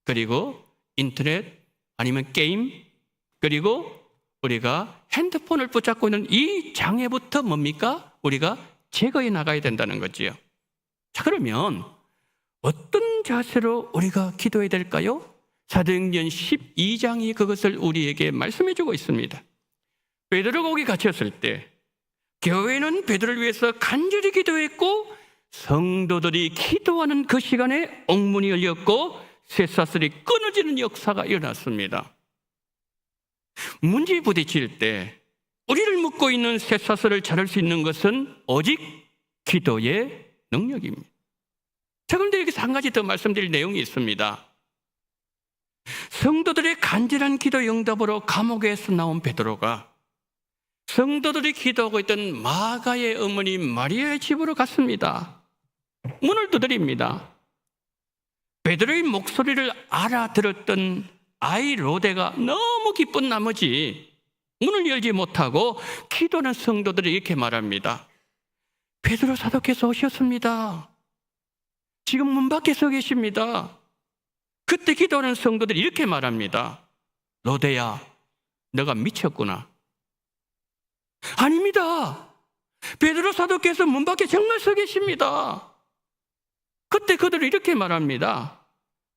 그리고 인터넷 아니면 게임, 그리고 우리가 핸드폰을 붙잡고 있는 이 장애부터 뭡니까? 우리가 제거해 나가야 된다는 거지요. 자, 그러면 어떤 자세로 우리가 기도해야 될까요? 사도행전 12장이 그것을 우리에게 말씀해 주고 있습니다. 베드로가 거기 갇혔을 때 교회는 베드로를 위해서 간절히 기도했고 성도들이 기도하는 그 시간에 옥문이 열렸고 쇠사슬이 끊어지는 역사가 일어났습니다. 문제에 부딪힐 때 우리를 묶고 있는 쇠사슬을 자를 수 있는 것은 오직 기도의 능력입니다. 자, 그런데 여기서 한 가지 더 말씀드릴 내용이 있습니다. 성도들의 간절한 기도 응답으로 감옥에서 나온 베드로가 성도들이 기도하고 있던 마가의 어머니 마리아의 집으로 갔습니다. 문을 두드립니다. 베드로의 목소리를 알아들었던 아이 로데가 너무 기쁜 나머지 문을 열지 못하고 기도하는 성도들이 이렇게 말합니다. 베드로 사도께서 오셨습니다. 지금 문 밖에 서 계십니다. 그때 기도하는 성도들이 이렇게 말합니다. 로데야, 너가 미쳤구나. 아닙니다. 베드로 사도께서 문 밖에 정말 서 계십니다. 그때 그들은 이렇게 말합니다.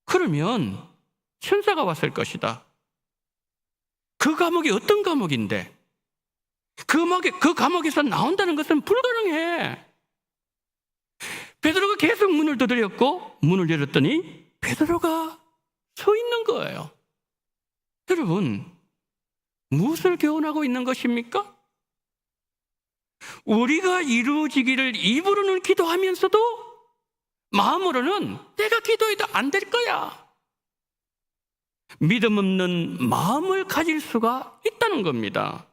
그러면 천사가 왔을 것이다. 그 감옥이 어떤 감옥인데? 그 감옥에서 나온다는 것은 불가능해. 베드로가 계속 문을 두드렸고 문을 열었더니 베드로가 서 있는 거예요. 여러분, 무엇을 교훈하고 있는 것입니까? 우리가 이루어지기를 입으로는 기도하면서도 마음으로는 내가 기도해도 안 될 거야. 믿음 없는 마음을 가질 수가 있다는 겁니다.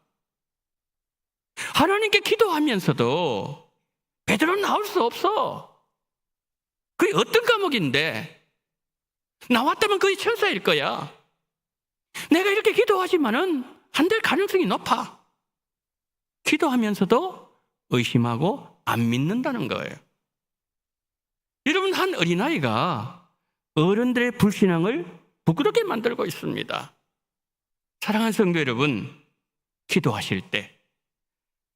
하나님께 기도하면서도 베드로는 나올 수 없어. 그게 어떤 감옥인데 나왔다면 그게 천사일 거야. 내가 이렇게 기도하지만은 안 될 가능성이 높아. 기도하면서도 의심하고 안 믿는다는 거예요. 여러분, 한 어린아이가 어른들의 불신앙을 부끄럽게 만들고 있습니다. 사랑하는 성도 여러분, 기도하실 때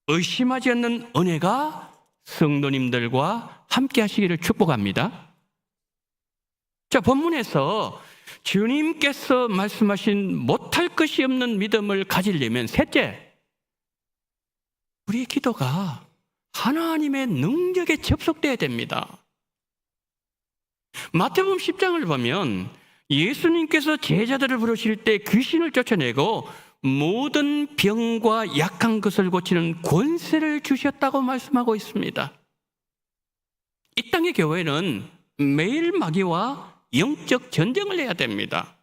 의심하지 않는 은혜가 성도님들과 함께 하시기를 축복합니다. 자, 본문에서 주님께서 말씀하신 못할 것이 없는 믿음을 가지려면 셋째, 우리의 기도가 하나님의 능력에 접속돼야 됩니다. 마태복음 10장을 보면 예수님께서 제자들을 부르실 때 귀신을 쫓아내고 모든 병과 약한 것을 고치는 권세를 주셨다고 말씀하고 있습니다. 이 땅의 교회는 매일 마귀와 영적 전쟁을 해야 됩니다.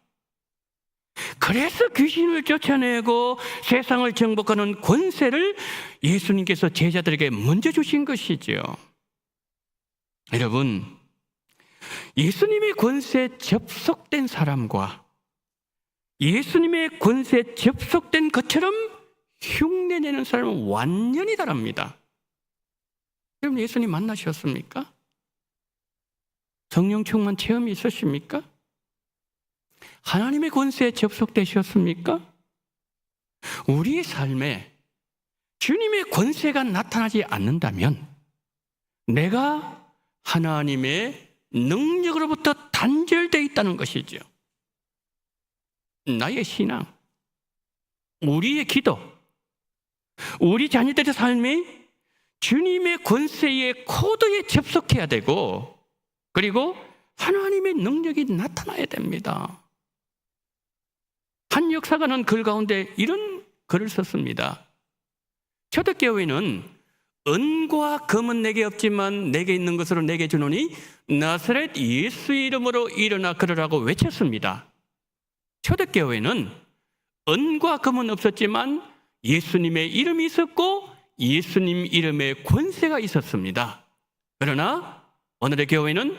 그래서 귀신을 쫓아내고 세상을 정복하는 권세를 예수님께서 제자들에게 먼저 주신 것이지요. 여러분, 예수님의 권세에 접속된 사람과 예수님의 권세에 접속된 것처럼 흉내내는 사람은 완전히 다릅니다. 여러분, 예수님 만나셨습니까? 성령 충만 체험이 있으십니까? 하나님의 권세에 접속되셨습니까? 우리의 삶에 주님의 권세가 나타나지 않는다면 내가 하나님의 능력으로부터 단절되어 있다는 것이죠. 나의 신앙, 우리의 기도, 우리 자녀들의 삶이 주님의 권세의 코드에 접속해야 되고, 그리고 하나님의 능력이 나타나야 됩니다. 한 역사가는 글 가운데 이런 글을 썼습니다. 초대교회는 은과 금은 내게 없지만 내게 있는 것으로 내게 주노니 나사렛 예수의 이름으로 일어나 걸으라고 외쳤습니다. 초대교회는 은과 금은 없었지만 예수님의 이름이 있었고 예수님 이름의 권세가 있었습니다. 그러나 오늘의 교회는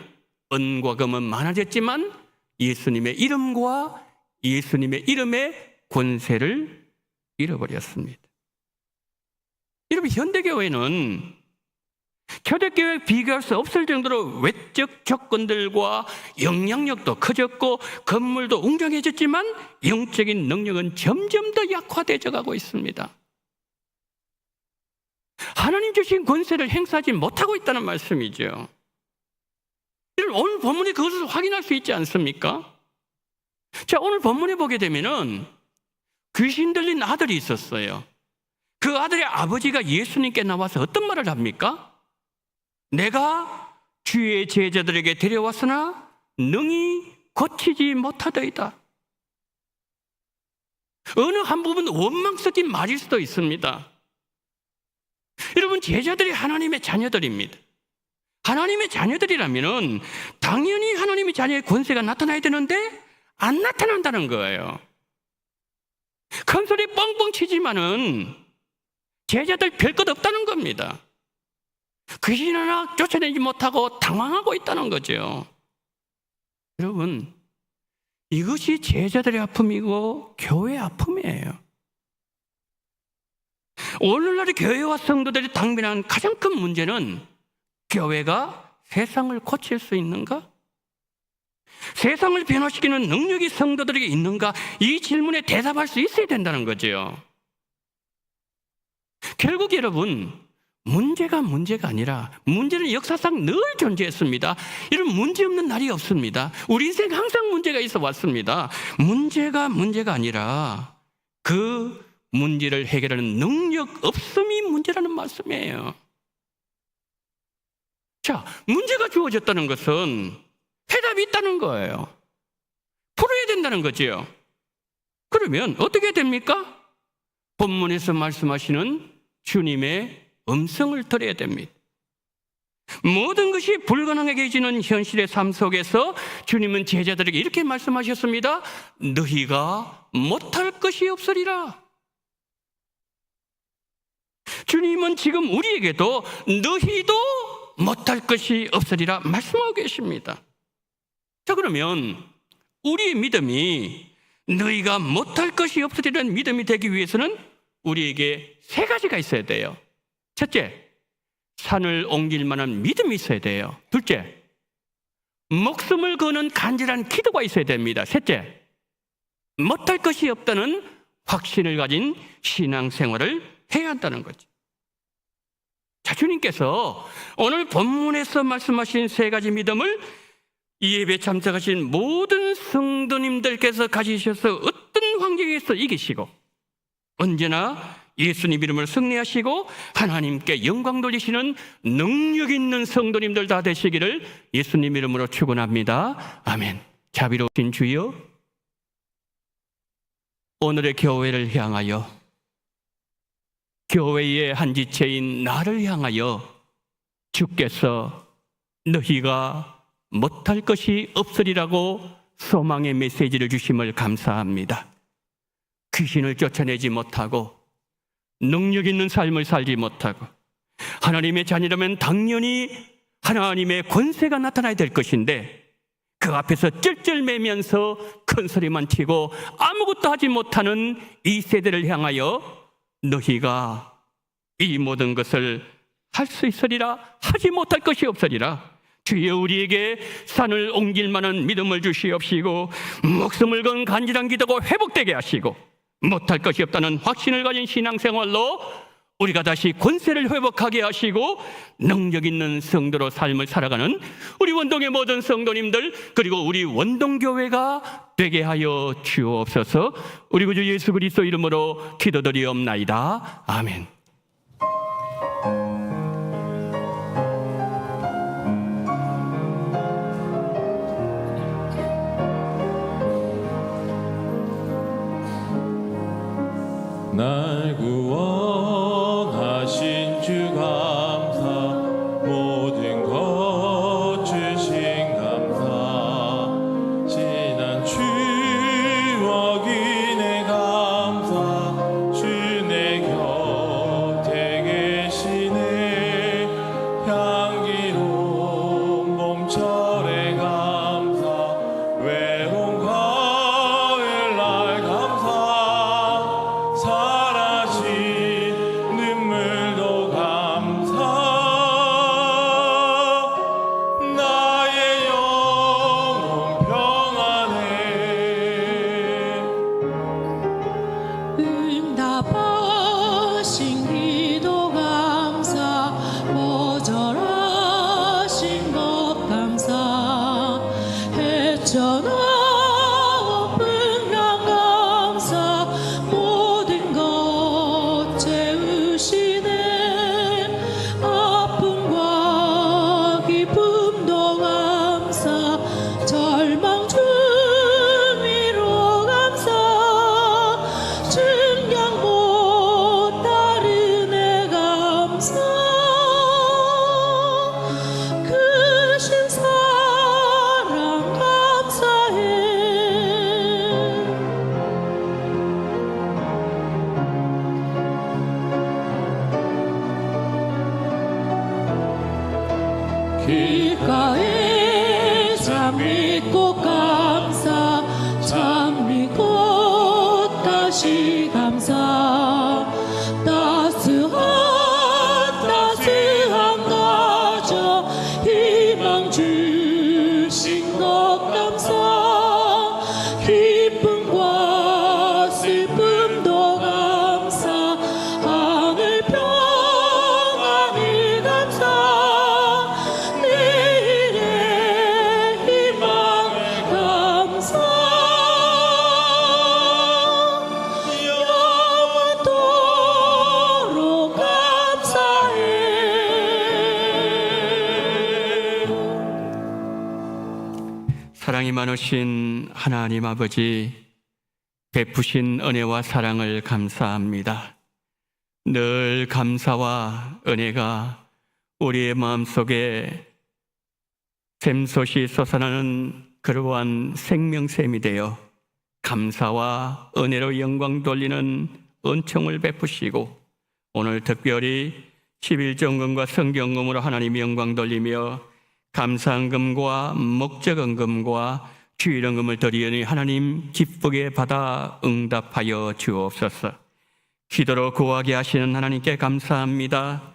은과 금은 많아졌지만 예수님의 이름과 예수님의 이름의 권세를 잃어버렸습니다. 여러분, 현대교회는 초대교회에 비교할 수 없을 정도로 외적 조건들과 영향력도 커졌고 건물도 웅장해졌지만 영적인 능력은 점점 더 약화되어 가고 있습니다. 하나님 주신 권세를 행사하지 못하고 있다는 말씀이죠. 오늘 본문에 그것을 확인할 수 있지 않습니까? 자, 오늘 본문에 보게 되면은 귀신 들린 아들이 있었어요. 그 아들의 아버지가 예수님께 나와서 어떤 말을 합니까? 내가 주의 제자들에게 데려왔으나 능히 고치지 못하더이다. 어느 한 부분 원망 섞인 말일 수도 있습니다. 여러분, 제자들이 하나님의 자녀들입니다. 하나님의 자녀들이라면 당연히 하나님의 자녀의 권세가 나타나야 되는데 안 나타난다는 거예요. 큰 소리 뻥뻥 치지만은 제자들 별것 없다는 겁니다. 귀신 하나 쫓아내지 못하고 당황하고 있다는 거죠. 여러분, 이것이 제자들의 아픔이고 교회의 아픔이에요. 오늘날의 교회와 성도들이 당면한 가장 큰 문제는 교회가 세상을 고칠 수 있는가? 세상을 변화시키는 능력이 성도들에게 있는가? 이 질문에 대답할 수 있어야 된다는 거죠. 결국 여러분, 문제가 아니라 문제는 역사상 늘 존재했습니다. 이런 문제 없는 날이 없습니다. 우리 인생 항상 문제가 있어 왔습니다. 문제가 아니라 그 문제를 해결하는 능력 없음이 문제라는 말씀이에요. 자, 문제가 주어졌다는 것은 해답이 있다는 거예요. 풀어야 된다는 거지요. 그러면 어떻게 됩니까? 본문에서 말씀하시는 주님의 음성을 들어야 됩니다. 모든 것이 불가능해지는 현실의 삶 속에서 주님은 제자들에게 이렇게 말씀하셨습니다. 너희가 못할 것이 없으리라. 주님은 지금 우리에게도 너희도 못할 것이 없으리라 말씀하고 계십니다. 자, 그러면 우리의 믿음이 너희가 못할 것이 없으리라는 믿음이 되기 위해서는 우리에게 세 가지가 있어야 돼요. 첫째, 산을 옮길 만한 믿음이 있어야 돼요. 둘째, 목숨을 거는 간절한 기도가 있어야 됩니다. 셋째, 못할 것이 없다는 확신을 가진 신앙생활을 해야 한다는 거죠. 자, 주님께서 오늘 본문에서 말씀하신 세 가지 믿음을 이 예배에 참석하신 모든 성도님들께서 가지셔서 어떤 환경에서 이기시고 언제나 예수님 이름을 승리하시고 하나님께 영광 돌리시는 능력 있는 성도님들 다 되시기를 예수님 이름으로 축원합니다. 아멘. 자비로우신 주여, 오늘의 교회를 향하여, 교회의 한 지체인 나를 향하여 주께서 너희가 못할 것이 없으리라고 소망의 메시지를 주심을 감사합니다. 귀신을 쫓아내지 못하고 능력 있는 삶을 살지 못하고 하나님의 자녀라면 당연히 하나님의 권세가 나타나야 될 것인데 그 앞에서 쩔쩔매면서 큰 소리만 치고 아무것도 하지 못하는 이 세대를 향하여 너희가 이 모든 것을 할 수 있으리라, 하지 못할 것이 없으리라. 주여, 우리에게 산을 옮길 만한 믿음을 주시옵시고 목숨을 건 간절한 기도가 회복되게 하시고 못할 것이 없다는 확신을 가진 신앙생활로 우리가 다시 권세를 회복하게 하시고 능력 있는 성도로 삶을 살아가는 우리 원동의 모든 성도님들, 그리고 우리 원동교회가 되게 하여 주옵소서. 우리 구주 예수 그리스도 이름으로 기도드리옵나이다. 아멘. 날 구원하신 주 감사, 모든 것 주신 감사, 지난 추억이네 감사, 주 내 곁에 계시네, 향기로운 봄철의 감사, 외로운 가을날 감사, 사라진 눈물도 감사, 나의 영혼 평안해. 응답하신 기도 감사, 거절하신 것 감사, 헤쳐나온 풍랑 감사, 모든 것 채우시네, 아픔과 기쁨도 감사, 절망 중 위로 감사, 증량 못 따르네 감사, 크신 사랑 감사해. 길가에 장미꽃 감사, 장미꽃 다시 감사, 따스한 가정 희망 주신 것 감사, 기쁨과 슬픔도 감사, 하늘 평안을 감사, 내일의 희망을 감사, 영원토록 감사해. 사랑이 많으신 하나님 아버지, 베푸신 은혜와 사랑을 감사합니다. 늘 감사와 은혜가 우리의 마음속에 샘솟이 솟아나는 그러한 생명샘이 되어 감사와 은혜로 영광 돌리는 은총을 베푸시고 오늘 특별히 11정금과 성경금으로 하나님 영광 돌리며 감사헌금과 목적헌금과 주일헌금을 드리니 하나님 기쁘게 받아 응답하여 주옵소서. 기도로 구하게 하시는 하나님께 감사합니다.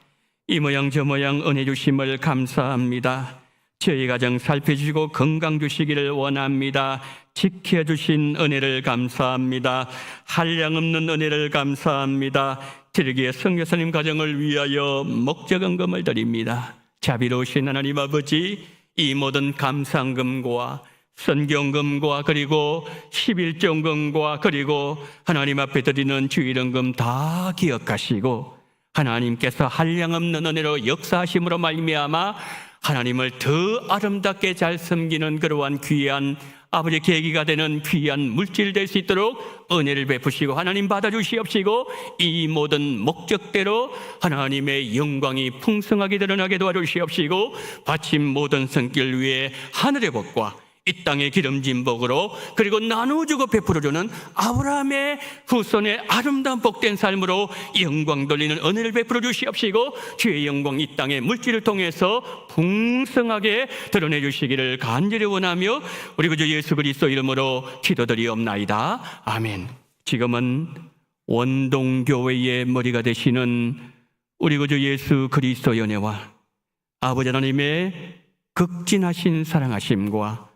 이 모양 저 모양 은혜 주심을 감사합니다. 저희 가정 살펴주시고 건강 주시기를 원합니다. 지켜주신 은혜를 감사합니다. 한량없는 은혜를 감사합니다. 드리기에 선교사님 가정을 위하여 목적헌금을 드립니다. 자비로우신 하나님 아버지, 이 모든 감상금과 선경금과 그리고 11종금과 그리고 하나님 앞에 드리는 주일헌금 다 기억하시고 하나님께서 한량없는 은혜로 역사하심으로 말미암아 하나님을 더 아름답게 잘 섬기는 그러한 귀한 아버지 계기가 되는 귀한 물질 될 수 있도록 은혜를 베푸시고 하나님 받아주시옵시고 이 모든 목적대로 하나님의 영광이 풍성하게 드러나게 도와주시옵시고 바친 모든 성길 위에 하늘의 복과 이 땅의 기름진 복으로 그리고 나누어주고 베풀어주는 아브라함의 후손의 아름다운 복된 삶으로 영광 돌리는 은혜를 베풀어 주시옵시고 주의 영광 이 땅의 물질을 통해서 풍성하게 드러내 주시기를 간절히 원하며 우리 구주 예수 그리스도 이름으로 기도드리옵나이다. 아멘. 지금은 원동교회의 머리가 되시는 우리 구주 예수 그리스도의 은혜와 아버지 하나님의 극진하신 사랑하심과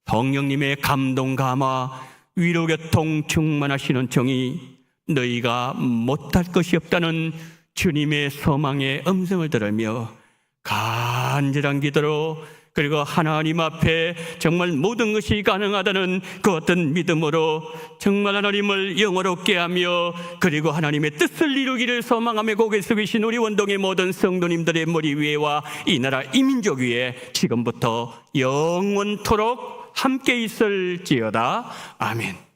성령님의 감동 감화 위로 교통 충만하시는 정의 너희가 못할 것이 없다는 주님의 소망의 음성을 들으며 간절한 기도로 그리고 하나님 앞에 정말 모든 것이 가능하다는 그 어떤 믿음으로 정말 하나님을 영화롭게 하며 그리고 하나님의 뜻을 이루기를 소망하며 고개 숙이신 우리 원동의 모든 성도님들의 머리 위에와 이 나라 이 민족 위에 지금부터 영원토록 함께 있을지어다. 아멘.